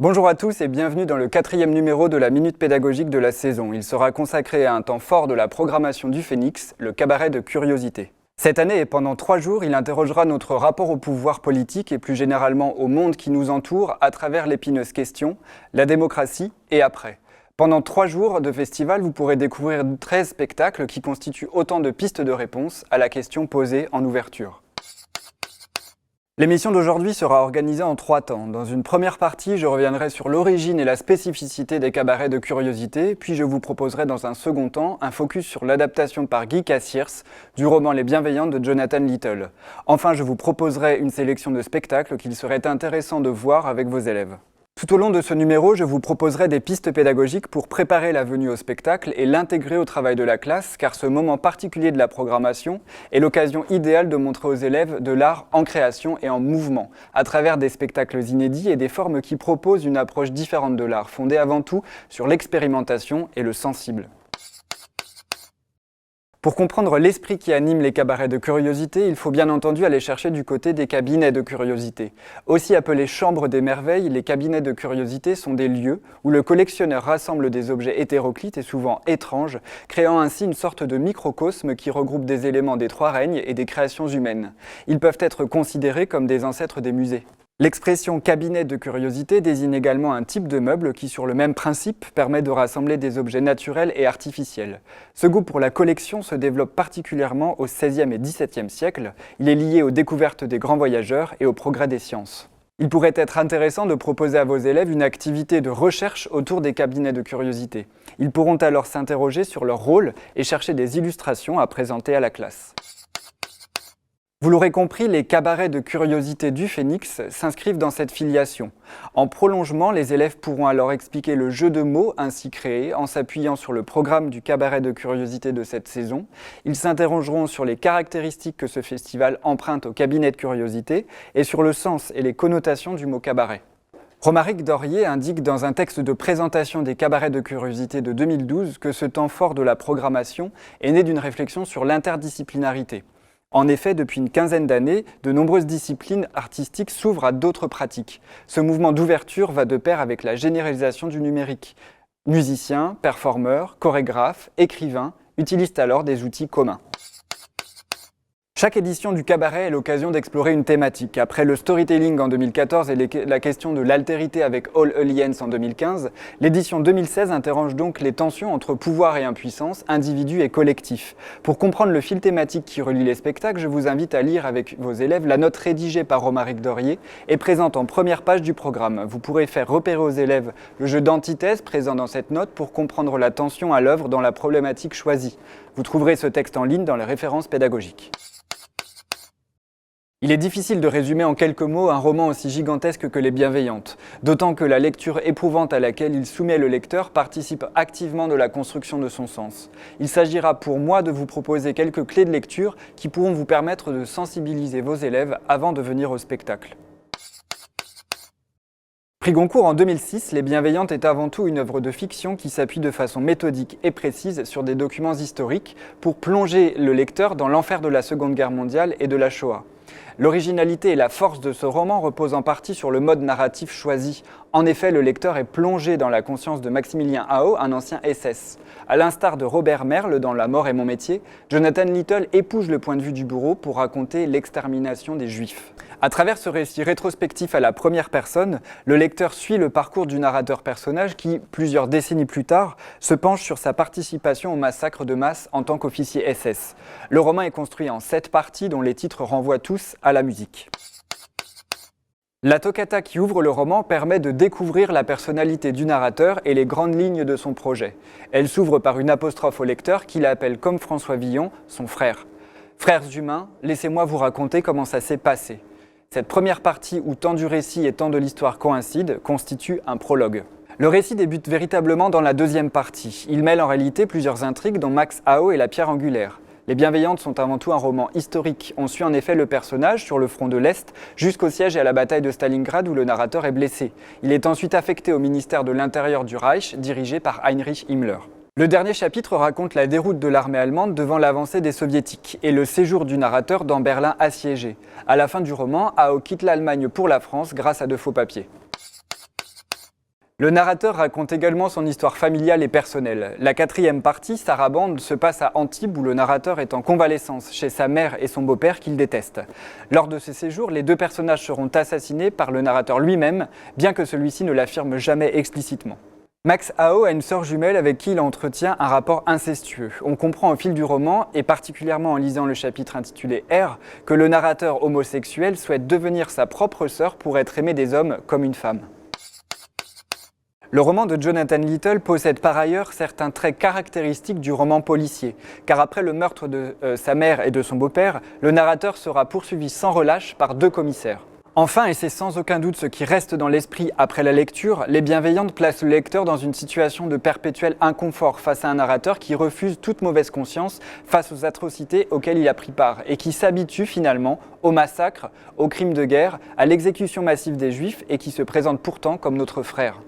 Bonjour à tous et bienvenue dans le 4e numéro de la Minute Pédagogique de la saison. Il sera consacré à un temps fort de la programmation du Phénix, le cabaret de curiosité. Cette année et pendant 3 jours, il interrogera notre rapport au pouvoir politique et plus généralement au monde qui nous entoure à travers l'épineuse question, la démocratie et après. Pendant 3 jours de festival, vous pourrez découvrir 13 spectacles qui constituent autant de pistes de réponse à la question posée en ouverture. L'émission d'aujourd'hui sera organisée en 3 temps. Dans une première partie, je reviendrai sur l'origine et la spécificité des cabarets de curiosité, puis je vous proposerai dans un second temps un focus sur l'adaptation par Guy Cassiers du roman Les Bienveillantes de Jonathan Little. Enfin, je vous proposerai une sélection de spectacles qu'il serait intéressant de voir avec vos élèves. Tout au long de ce numéro, je vous proposerai des pistes pédagogiques pour préparer la venue au spectacle et l'intégrer au travail de la classe, car ce moment particulier de la programmation est l'occasion idéale de montrer aux élèves de l'art en création et en mouvement, à travers des spectacles inédits et des formes qui proposent une approche différente de l'art, fondée avant tout sur l'expérimentation et le sensible. Pour comprendre l'esprit qui anime les cabarets de curiosité, il faut bien entendu aller chercher du côté des cabinets de curiosité. Aussi appelés chambres des merveilles, les cabinets de curiosité sont des lieux où le collectionneur rassemble des objets hétéroclites et souvent étranges, créant ainsi une sorte de microcosme qui regroupe des éléments des 3 règnes et des créations humaines. Ils peuvent être considérés comme des ancêtres des musées. L'expression cabinet de curiosité désigne également un type de meuble qui, sur le même principe, permet de rassembler des objets naturels et artificiels. Ce goût pour la collection se développe particulièrement au XVIe et XVIIe siècle. Il est lié aux découvertes des grands voyageurs et au progrès des sciences. Il pourrait être intéressant de proposer à vos élèves une activité de recherche autour des cabinets de curiosité. Ils pourront alors s'interroger sur leur rôle et chercher des illustrations à présenter à la classe. Vous l'aurez compris, les cabarets de curiosité du Phénix s'inscrivent dans cette filiation. En prolongement, les élèves pourront alors expliquer le jeu de mots ainsi créé en s'appuyant sur le programme du cabaret de curiosité de cette saison. Ils s'interrogeront sur les caractéristiques que ce festival emprunte au cabinet de curiosité et sur le sens et les connotations du mot cabaret. Romaric Dorier indique dans un texte de présentation des cabarets de curiosité de 2012 que ce temps fort de la programmation est né d'une réflexion sur l'interdisciplinarité. En effet, depuis une quinzaine d'années, de nombreuses disciplines artistiques s'ouvrent à d'autres pratiques. Ce mouvement d'ouverture va de pair avec la généralisation du numérique. Musiciens, performeurs, chorégraphes, écrivains utilisent alors des outils communs. Chaque édition du cabaret est l'occasion d'explorer une thématique. Après le storytelling en 2014 et la question de l'altérité avec All Aliens en 2015, l'édition 2016 interroge donc les tensions entre pouvoir et impuissance, individu et collectif. Pour comprendre le fil thématique qui relie les spectacles, je vous invite à lire avec vos élèves la note rédigée par Romaric Dorier et présente en première page du programme. Vous pourrez faire repérer aux élèves le jeu d'antithèse présent dans cette note pour comprendre la tension à l'œuvre dans la problématique choisie. Vous trouverez ce texte en ligne dans les références pédagogiques. Il est difficile de résumer en quelques mots un roman aussi gigantesque que Les Bienveillantes, d'autant que la lecture éprouvante à laquelle il soumet le lecteur participe activement de la construction de son sens. Il s'agira pour moi de vous proposer quelques clés de lecture qui pourront vous permettre de sensibiliser vos élèves avant de venir au spectacle. Prix Goncourt en 2006, Les Bienveillantes est avant tout une œuvre de fiction qui s'appuie de façon méthodique et précise sur des documents historiques pour plonger le lecteur dans l'enfer de la Seconde Guerre mondiale et de la Shoah. L'originalité et la force de ce roman reposent en partie sur le mode narratif choisi. En effet, le lecteur est plongé dans la conscience de Maximilien Ao, un ancien SS. À l'instar de Robert Merle dans La mort est mon métier, Jonathan Little épouse le point de vue du bourreau pour raconter l'extermination des Juifs. À travers ce récit rétrospectif à la première personne, le lecteur suit le parcours du narrateur-personnage qui, plusieurs décennies plus tard, se penche sur sa participation au massacre de masse en tant qu'officier SS. Le roman est construit en 7 parties dont les titres renvoient tous à la musique. La toccata qui ouvre le roman permet de découvrir la personnalité du narrateur et les grandes lignes de son projet. Elle s'ouvre par une apostrophe au lecteur qui l'appelle comme François Villon, son frère. « Frères humains, laissez-moi vous raconter comment ça s'est passé. » Cette première partie où tant du récit et tant de l'histoire coïncident constitue un prologue. Le récit débute véritablement dans la deuxième partie. Il mêle en réalité plusieurs intrigues dont Max Ao est la pierre angulaire. Les Bienveillantes sont avant tout un roman historique. On suit en effet le personnage sur le front de l'Est jusqu'au siège et à la bataille de Stalingrad où le narrateur est blessé. Il est ensuite affecté au ministère de l'Intérieur du Reich, dirigé par Heinrich Himmler. Le dernier chapitre raconte la déroute de l'armée allemande devant l'avancée des soviétiques et le séjour du narrateur dans Berlin assiégé. À la fin du roman, Ao quitte l'Allemagne pour la France grâce à de faux papiers. Le narrateur raconte également son histoire familiale et personnelle. La quatrième partie, Sarabande, se passe à Antibes où le narrateur est en convalescence chez sa mère et son beau-père qu'il déteste. Lors de ce séjour, les deux personnages seront assassinés par le narrateur lui-même, bien que celui-ci ne l'affirme jamais explicitement. Max Hao a une sœur jumelle avec qui il entretient un rapport incestueux. On comprend au fil du roman, et particulièrement en lisant le chapitre intitulé R, que le narrateur homosexuel souhaite devenir sa propre sœur pour être aimé des hommes comme une femme. Le roman de Jonathan Little possède par ailleurs certains traits caractéristiques du roman policier, car après le meurtre de sa mère et de son beau-père, le narrateur sera poursuivi sans relâche par deux commissaires. Enfin, et c'est sans aucun doute ce qui reste dans l'esprit après la lecture, Les Bienveillantes placent le lecteur dans une situation de perpétuel inconfort face à un narrateur qui refuse toute mauvaise conscience face aux atrocités auxquelles il a pris part et qui s'habitue finalement au massacre, aux crimes de guerre, à l'exécution massive des Juifs et qui se présente pourtant comme notre frère.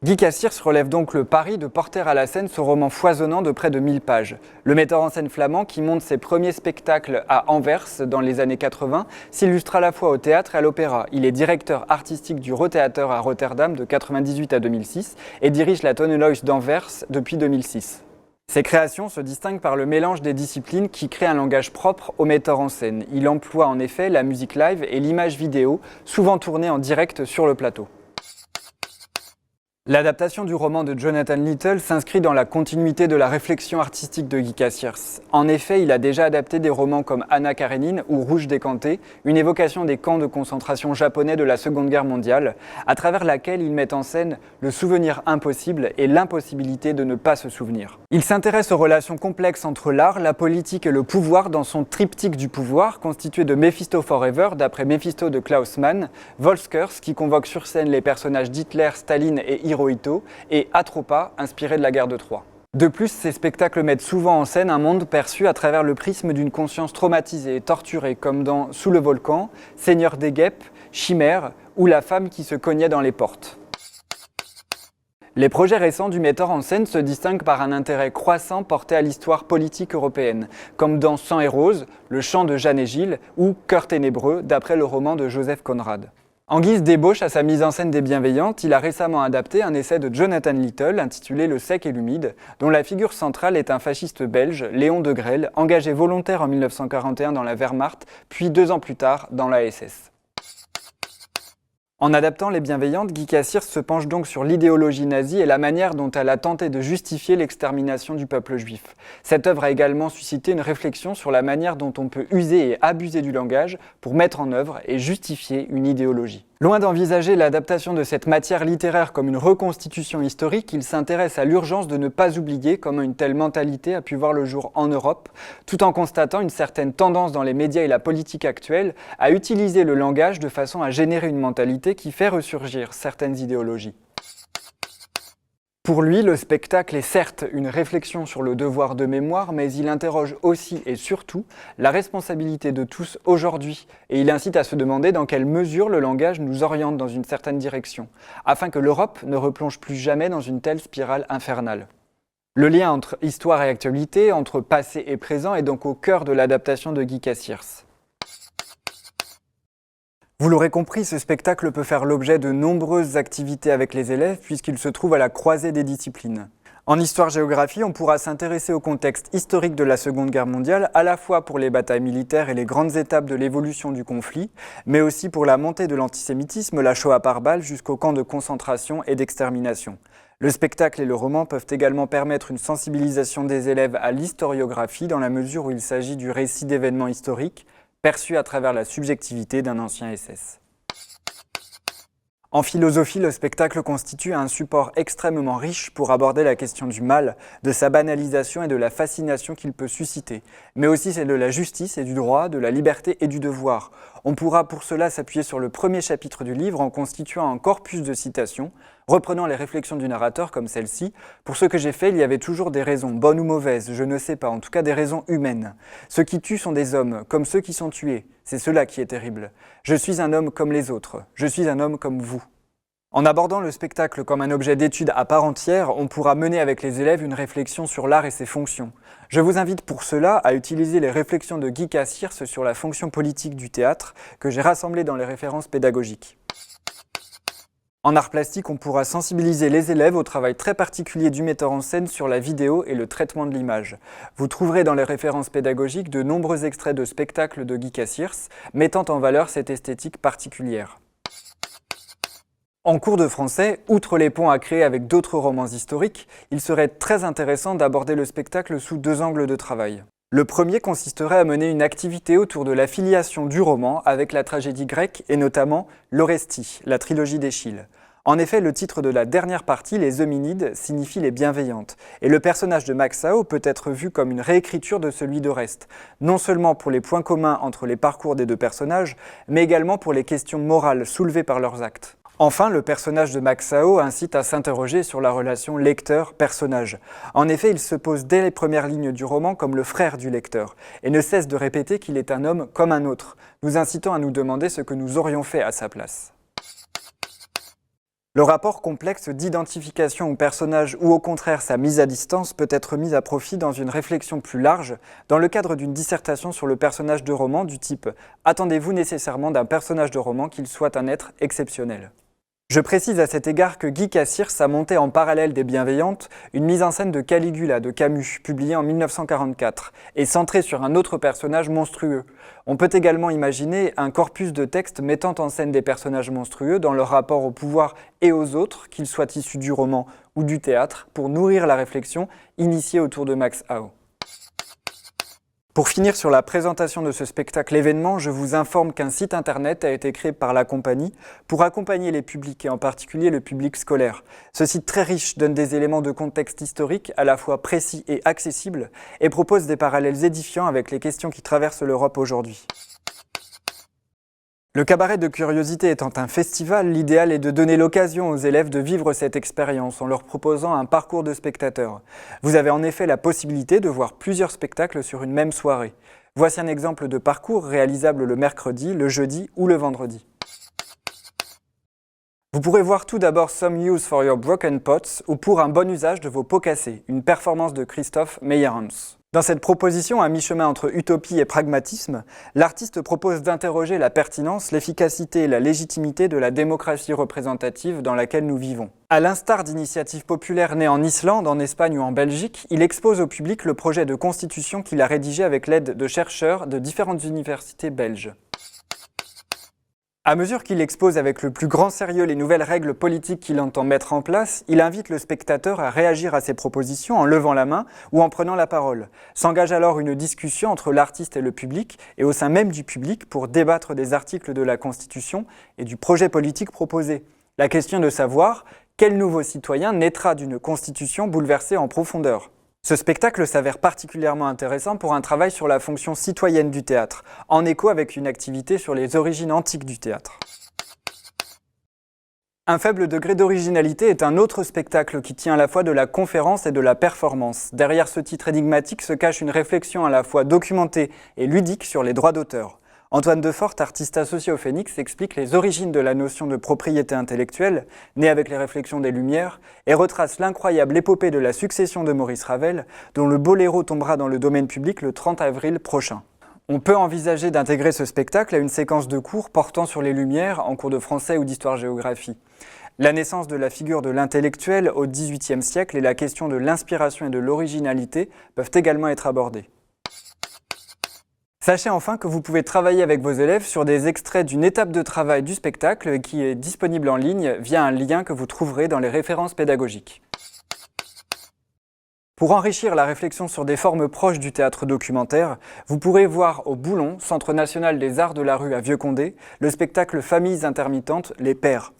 Guy Cassirs relève donc le pari de porter à la scène ce roman foisonnant de près de 1000 pages. Le metteur en scène flamand, qui monte ses premiers spectacles à Anvers dans les années 80, s'illustre à la fois au théâtre et à l'opéra. Il est directeur artistique du Rotheater à Rotterdam de 1998 à 2006 et dirige la Tonnelois d'Anvers depuis 2006. Ses créations se distinguent par le mélange des disciplines qui crée un langage propre au metteur en scène. Il emploie en effet la musique live et l'image vidéo, souvent tournée en direct sur le plateau. L'adaptation du roman de Jonathan Little s'inscrit dans la continuité de la réflexion artistique de Guy Cassirs. En effet, il a déjà adapté des romans comme Anna Karénine ou Rouge décanté, une évocation des camps de concentration japonais de la Seconde Guerre mondiale, à travers laquelle il met en scène le souvenir impossible et l'impossibilité de ne pas se souvenir. Il s'intéresse aux relations complexes entre l'art, la politique et le pouvoir dans son triptyque du pouvoir, constitué de Mephisto Forever, d'après Mephisto de Klaus Mann, Volskers, qui convoque sur scène les personnages d'Hitler, Staline et Hirohito, et Atropa, inspiré de la guerre de Troie. De plus, ces spectacles mettent souvent en scène un monde perçu à travers le prisme d'une conscience traumatisée et torturée, comme dans Sous le volcan, Seigneur des guêpes, Chimère ou La femme qui se cognait dans les portes. Les projets récents du metteur en scène se distinguent par un intérêt croissant porté à l'histoire politique européenne, comme dans Sang et Rose, Le chant de Jeanne et Gilles ou Cœur ténébreux, d'après le roman de Joseph Conrad. En guise d'ébauche à sa mise en scène des Bienveillantes, il a récemment adapté un essai de Jonathan Little intitulé Le sec et l'humide, dont la figure centrale est un fasciste belge, Léon de Grelle, engagé volontaire en 1941 dans la Wehrmacht, puis 2 ans plus tard dans la SS. En adaptant Les Bienveillantes, Guy Cassirs se penche donc sur l'idéologie nazie et la manière dont elle a tenté de justifier l'extermination du peuple juif. Cette œuvre a également suscité une réflexion sur la manière dont on peut user et abuser du langage pour mettre en œuvre et justifier une idéologie. Loin d'envisager l'adaptation de cette matière littéraire comme une reconstitution historique, il s'intéresse à l'urgence de ne pas oublier comment une telle mentalité a pu voir le jour en Europe, tout en constatant une certaine tendance dans les médias et la politique actuelle à utiliser le langage de façon à générer une mentalité qui fait ressurgir certaines idéologies. Pour lui, le spectacle est certes une réflexion sur le devoir de mémoire, mais il interroge aussi et surtout la responsabilité de tous aujourd'hui, et il incite à se demander dans quelle mesure le langage nous oriente dans une certaine direction, afin que l'Europe ne replonge plus jamais dans une telle spirale infernale. Le lien entre histoire et actualité, entre passé et présent, est donc au cœur de l'adaptation de Guy Cassirs. Vous l'aurez compris, ce spectacle peut faire l'objet de nombreuses activités avec les élèves puisqu'il se trouve à la croisée des disciplines. En histoire-géographie, on pourra s'intéresser au contexte historique de la Seconde Guerre mondiale, à la fois pour les batailles militaires et les grandes étapes de l'évolution du conflit, mais aussi pour la montée de l'antisémitisme, la Shoah par balle, jusqu'aux camps de concentration et d'extermination. Le spectacle et le roman peuvent également permettre une sensibilisation des élèves à l'historiographie dans la mesure où il s'agit du récit d'événements historiques, perçu à travers la subjectivité d'un ancien SS. En philosophie, le spectacle constitue un support extrêmement riche pour aborder la question du mal, de sa banalisation et de la fascination qu'il peut susciter, mais aussi celle de la justice et du droit, de la liberté et du devoir. On pourra pour cela s'appuyer sur le premier chapitre du livre en constituant un corpus de citations, reprenant les réflexions du narrateur comme celle-ci. Pour ce que j'ai fait, il y avait toujours des raisons, bonnes ou mauvaises, je ne sais pas, en tout cas des raisons humaines. Ceux qui tuent sont des hommes, comme ceux qui sont tués. C'est cela qui est terrible. Je suis un homme comme les autres. Je suis un homme comme vous. En abordant le spectacle comme un objet d'étude à part entière, on pourra mener avec les élèves une réflexion sur l'art et ses fonctions. Je vous invite pour cela à utiliser les réflexions de Guy Cassirs sur la fonction politique du théâtre que j'ai rassemblées dans les références pédagogiques. En art plastique, on pourra sensibiliser les élèves au travail très particulier du metteur en scène sur la vidéo et le traitement de l'image. Vous trouverez dans les références pédagogiques de nombreux extraits de spectacles de Guy Cassirs, mettant en valeur cette esthétique particulière. En cours de français, outre les ponts à créer avec d'autres romans historiques, il serait très intéressant d'aborder le spectacle sous deux angles de travail. Le premier consisterait à mener une activité autour de la filiation du roman avec la tragédie grecque et notamment l'Orestie, la trilogie d'Échille. En effet, le titre de la dernière partie, les Eumenides, signifie les bienveillantes, et le personnage de Maxao peut être vu comme une réécriture de celui d'Oreste, non seulement pour les points communs entre les parcours des deux personnages, mais également pour les questions morales soulevées par leurs actes. Enfin, le personnage de Maxao incite à s'interroger sur la relation lecteur-personnage. En effet, il se pose dès les premières lignes du roman comme le frère du lecteur, et ne cesse de répéter qu'il est un homme comme un autre, nous incitant à nous demander ce que nous aurions fait à sa place. Le rapport complexe d'identification au personnage ou au contraire sa mise à distance peut être mis à profit dans une réflexion plus large, dans le cadre d'une dissertation sur le personnage de roman du type « Attendez-vous nécessairement d'un personnage de roman qu'il soit un être exceptionnel ?» Je précise à cet égard que Guy Cassirs a monté en parallèle des Bienveillantes une mise en scène de Caligula de Camus, publiée en 1944, et centrée sur un autre personnage monstrueux. On peut également imaginer un corpus de textes mettant en scène des personnages monstrueux dans leur rapport au pouvoir et aux autres, qu'ils soient issus du roman ou du théâtre, pour nourrir la réflexion initiée autour de Maxao. Pour finir sur la présentation de ce spectacle événement, je vous informe qu'un site internet a été créé par la compagnie pour accompagner les publics et en particulier le public scolaire. Ce site très riche donne des éléments de contexte historique à la fois précis et accessibles et propose des parallèles édifiants avec les questions qui traversent l'Europe aujourd'hui. Le cabaret de curiosité étant un festival, l'idéal est de donner l'occasion aux élèves de vivre cette expérience en leur proposant un parcours de spectateurs. Vous avez en effet la possibilité de voir plusieurs spectacles sur une même soirée. Voici un exemple de parcours réalisable le mercredi, le jeudi ou le vendredi. Vous pourrez voir tout d'abord Some Use for Your Broken Pots ou Pour un bon usage de vos pots cassés, une performance de Christophe Meyerhans. Dans cette proposition, à mi-chemin entre utopie et pragmatisme, l'artiste propose d'interroger la pertinence, l'efficacité et la légitimité de la démocratie représentative dans laquelle nous vivons. À l'instar d'initiatives populaires nées en Islande, en Espagne ou en Belgique, il expose au public le projet de constitution qu'il a rédigé avec l'aide de chercheurs de différentes universités belges. À mesure qu'il expose avec le plus grand sérieux les nouvelles règles politiques qu'il entend mettre en place, il invite le spectateur à réagir à ses propositions en levant la main ou en prenant la parole. S'engage alors une discussion entre l'artiste et le public et au sein même du public pour débattre des articles de la Constitution et du projet politique proposé. La question de savoir quel nouveau citoyen naîtra d'une Constitution bouleversée en profondeur. Ce spectacle s'avère particulièrement intéressant pour un travail sur la fonction citoyenne du théâtre, en écho avec une activité sur les origines antiques du théâtre. Un faible degré d'originalité est un autre spectacle qui tient à la fois de la conférence et de la performance. Derrière ce titre énigmatique se cache une réflexion à la fois documentée et ludique sur les droits d'auteur. Antoine Defort, artiste associé au Phénix, explique les origines de la notion de propriété intellectuelle, née avec les réflexions des Lumières, et retrace l'incroyable épopée de la succession de Maurice Ravel, dont le boléro tombera dans le domaine public le 30 avril prochain. On peut envisager d'intégrer ce spectacle à une séquence de cours portant sur les Lumières en cours de français ou d'histoire-géographie. La naissance de la figure de l'intellectuel au XVIIIe siècle et la question de l'inspiration et de l'originalité peuvent également être abordées. Sachez enfin que vous pouvez travailler avec vos élèves sur des extraits d'une étape de travail du spectacle qui est disponible en ligne via un lien que vous trouverez dans les références pédagogiques. Pour enrichir la réflexion sur des formes proches du théâtre documentaire, vous pourrez voir au Boulon, Centre national des arts de la rue à Vieux-Condé, le spectacle Familles intermittentes, Les Pères.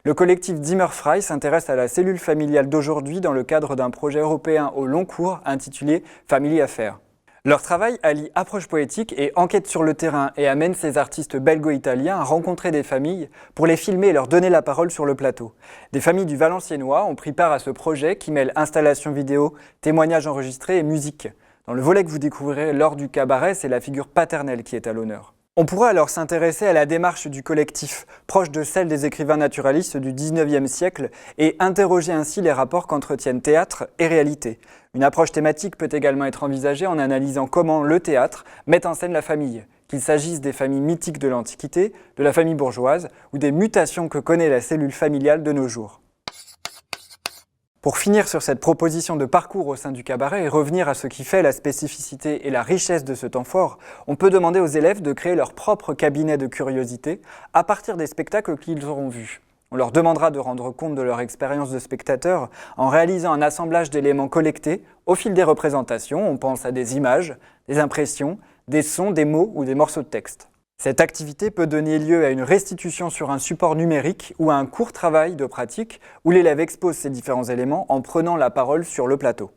Le collectif Zimmerfrei s'intéresse à la cellule familiale d'aujourd'hui dans le cadre d'un projet européen au long cours intitulé Family Affaires. Leur travail allie approche poétique et enquête sur le terrain et amène ces artistes belgo-italiens à rencontrer des familles pour les filmer et leur donner la parole sur le plateau. Des familles du Valenciennois ont pris part à ce projet qui mêle installation vidéo, témoignages enregistrés et musique. Dans le volet que vous découvrirez lors du cabaret, c'est la figure paternelle qui est à l'honneur. On pourra alors s'intéresser à la démarche du collectif, proche de celle des écrivains naturalistes du XIXe siècle, et interroger ainsi les rapports qu'entretiennent théâtre et réalité. Une approche thématique peut également être envisagée en analysant comment le théâtre met en scène la famille. qu'il s'agisse des familles mythiques de l'Antiquité, de la famille bourgeoise ou des mutations que connaît la cellule familiale de nos jours. Pour finir sur cette proposition de parcours au sein du cabaret et revenir à ce qui fait la spécificité et la richesse de ce temps fort, on peut demander aux élèves de créer leur propre cabinet de curiosité à partir des spectacles qu'ils auront vus. On leur demandera de rendre compte de leur expérience de spectateur en réalisant un assemblage d'éléments collectés au fil des représentations. On pense à des images, des impressions, des sons, des mots ou des morceaux de texte. Cette activité peut donner lieu à une restitution sur un support numérique ou à un court travail de pratique où l'élève expose ces différents éléments en prenant la parole sur le plateau.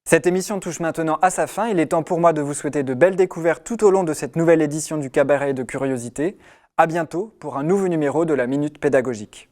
Cette émission touche maintenant à sa fin. Il est temps pour moi de vous souhaiter de belles découvertes tout au long de cette nouvelle édition du Cabaret de Curiosité. À bientôt pour un nouveau numéro de la Minute Pédagogique.